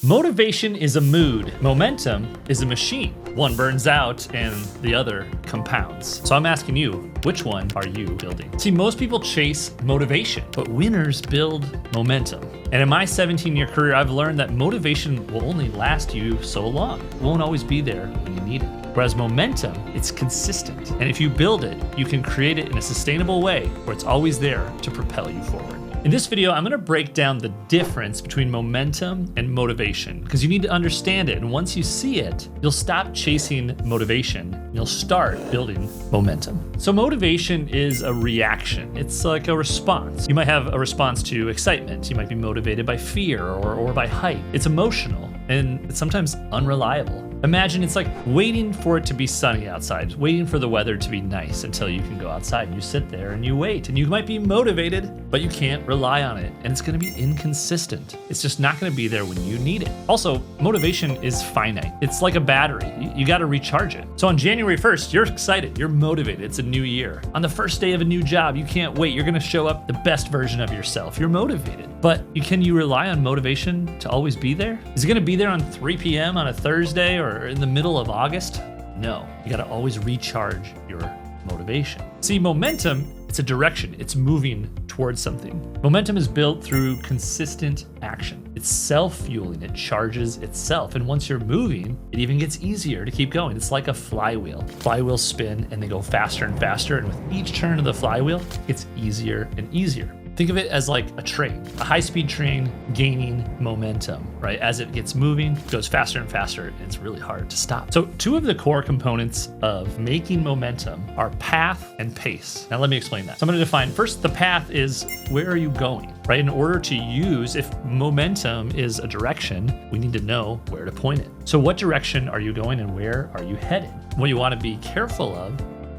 Motivation is a mood. Momentum is a machine. One burns out and the other compounds. So I'm asking you, which one are you building? See, most people chase motivation, but winners build momentum. And in my 17-year career, I've learned that motivation will only last you so long. It won't always be there when you need it. Whereas momentum, it's consistent. And if you build it, you can create it in a sustainable way where it's always there to propel you forward. In this video, I'm gonna break down the difference between momentum and motivation because you need to understand it. And once you see it, you'll stop chasing motivation and you'll start building momentum. So motivation is a reaction. It's like a response. You might have a response to excitement. You might be motivated by fear or by hype. It's emotional and it's sometimes unreliable. Imagine it's like waiting for it to be sunny outside, waiting for the weather to be nice until you can go outside and you sit there and you wait and you might be motivated, but you can't rely on it and it's gonna be inconsistent. It's just not gonna be there when you need it. Also, motivation is finite. It's like a battery. You gotta recharge it. So on January 1st, you're excited, you're motivated, it's a new year. On the first day of a new job, you can't wait. You're gonna show up the best version of yourself. You're motivated. But can you rely on motivation to always be there? Is it gonna be there on 3 p.m. on a Thursday or in the middle of August? No, you gotta always recharge your motivation. See, momentum, it's a direction, it's moving towards something. Momentum is built through consistent action. It's self-fueling, it charges itself. And once you're moving, it even gets easier to keep going. It's like a flywheel. Flywheels spin and they go faster and faster. And with each turn of the flywheel, it gets easier and easier. Think of it as like a train, a high-speed train gaining momentum, right? As it gets moving, it goes faster and faster, and it's really hard to stop. So two of the core components of making momentum are path and pace. Now let me explain that. So I'm gonna define, first, the path is where are you going, right? In order to use, if momentum is a direction, we need to know where to point it. So what direction are you going and where are you headed? What you wanna be careful of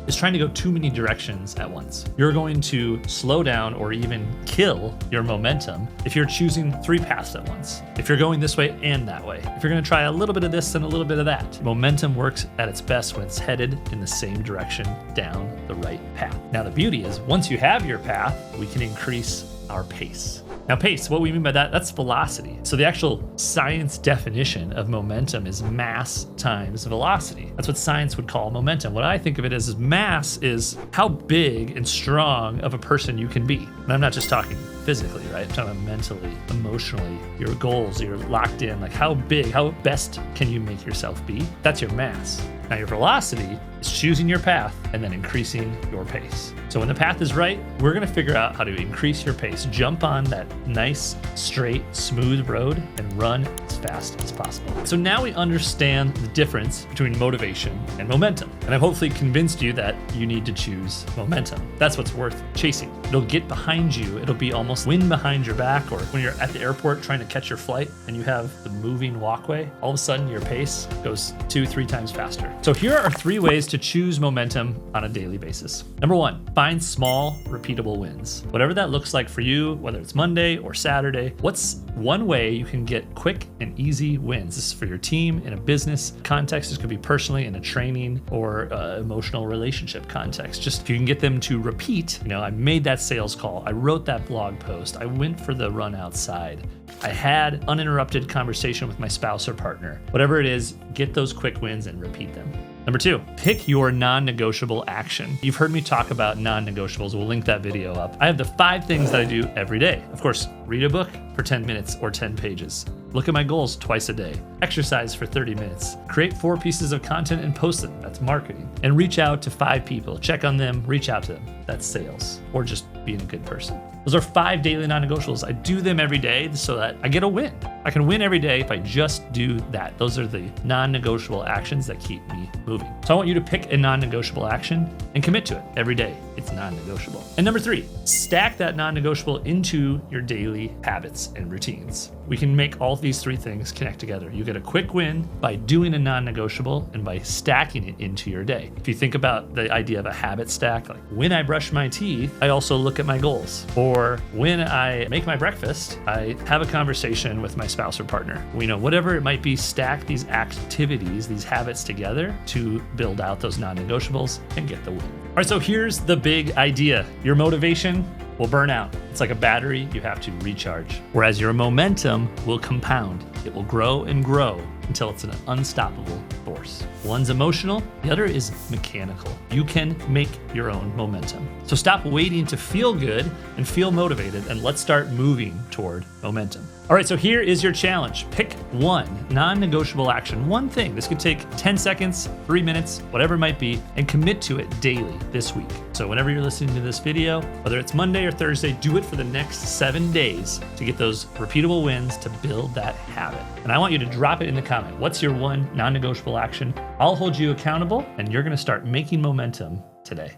is trying to go too many directions at once. You're going to slow down or even kill your momentum if you're choosing 3 paths at once. If you're going this way and that way. If you're gonna try a little bit of this and a little bit of that. Momentum works at its best when it's headed in the same direction down the right path. Now the beauty is, once you have your path, we can increase our pace. Now pace, what we mean by that, that's velocity. So the actual science definition of momentum is mass times velocity. That's what science would call momentum. What I think of it as is mass is how big and strong of a person you can be. And I'm not just talking physically, right? I'm talking mentally, emotionally, your goals, you're locked in, like how big, how best can you make yourself be? That's your mass. Now your velocity is choosing your path and then increasing your pace. So when the path is right, we're gonna figure out how to increase your pace. Jump on that nice, straight, smooth road and run as fast as possible. So now we understand the difference between motivation and momentum. And I've hopefully convinced you that you need to choose momentum. That's what's worth chasing. It'll get behind you. It'll be almost wind behind your back, or when you're at the airport trying to catch your flight and you have the moving walkway, all of a sudden your pace goes 2-3 times faster. So here are 3 ways to choose momentum on a daily basis. Number 1, find small, repeatable wins. Whatever that looks like for you, whether it's Monday or Saturday, what's one way you can get quick and easy wins? This is for your team, in a business context. This could be personally in a training or emotional relationship context. Just if you can get them to repeat, I made that sales call, I wrote that blog post, I went for the run outside, I had uninterrupted conversation with my spouse or partner. Whatever it is, get those quick wins and repeat them. Number 2, pick your non-negotiable action. You've heard me talk about non-negotiables. We'll link that video up. I have the 5 things that I do every day. Of course, read a book for 10 minutes or 10 pages. Look at my goals twice a day. Exercise for 30 minutes. Create 4 pieces of content and post them. That's marketing. And reach out to 5 people. Check on them, reach out to them. That's sales, or just being a good person. Those are 5 daily non-negotiables. I do them every day so that I get a win. I can win every day if I just do that. Those are the non-negotiable actions that keep me moving. So I want you to pick a non-negotiable action and commit to it every day. It's non-negotiable. And number 3, stack that non-negotiable into your daily habits and routines. We can make all these 3 things connect together. You get a quick win by doing a non-negotiable and by stacking it into your day. If you think about the idea of a habit stack, like when I brush my teeth, I also look at my goals. Or when I make my breakfast, I have a conversation with my spouse or partner. Whatever it might be, stack these activities, these habits together to build out those non-negotiables and get the win. All right, so here's the big idea. Your motivation will burn out. It's like a battery you have to recharge, whereas your momentum will compound. it will grow and grow until it's an unstoppable force. One's emotional, the other is mechanical. You can make your own momentum. So stop waiting to feel good and feel motivated, and let's start moving toward momentum. All right, so here is your challenge. Pick one non-negotiable action, one thing. This could take 10 seconds, 3 minutes, whatever it might be, and commit to it daily this week. So whenever you're listening to this video, whether it's Monday or Thursday, do it for the next 7 days to get those repeatable wins to build that habit. And I want you to drop it in the comment. What's your one non-negotiable action? I'll hold you accountable, and you're gonna start making momentum today.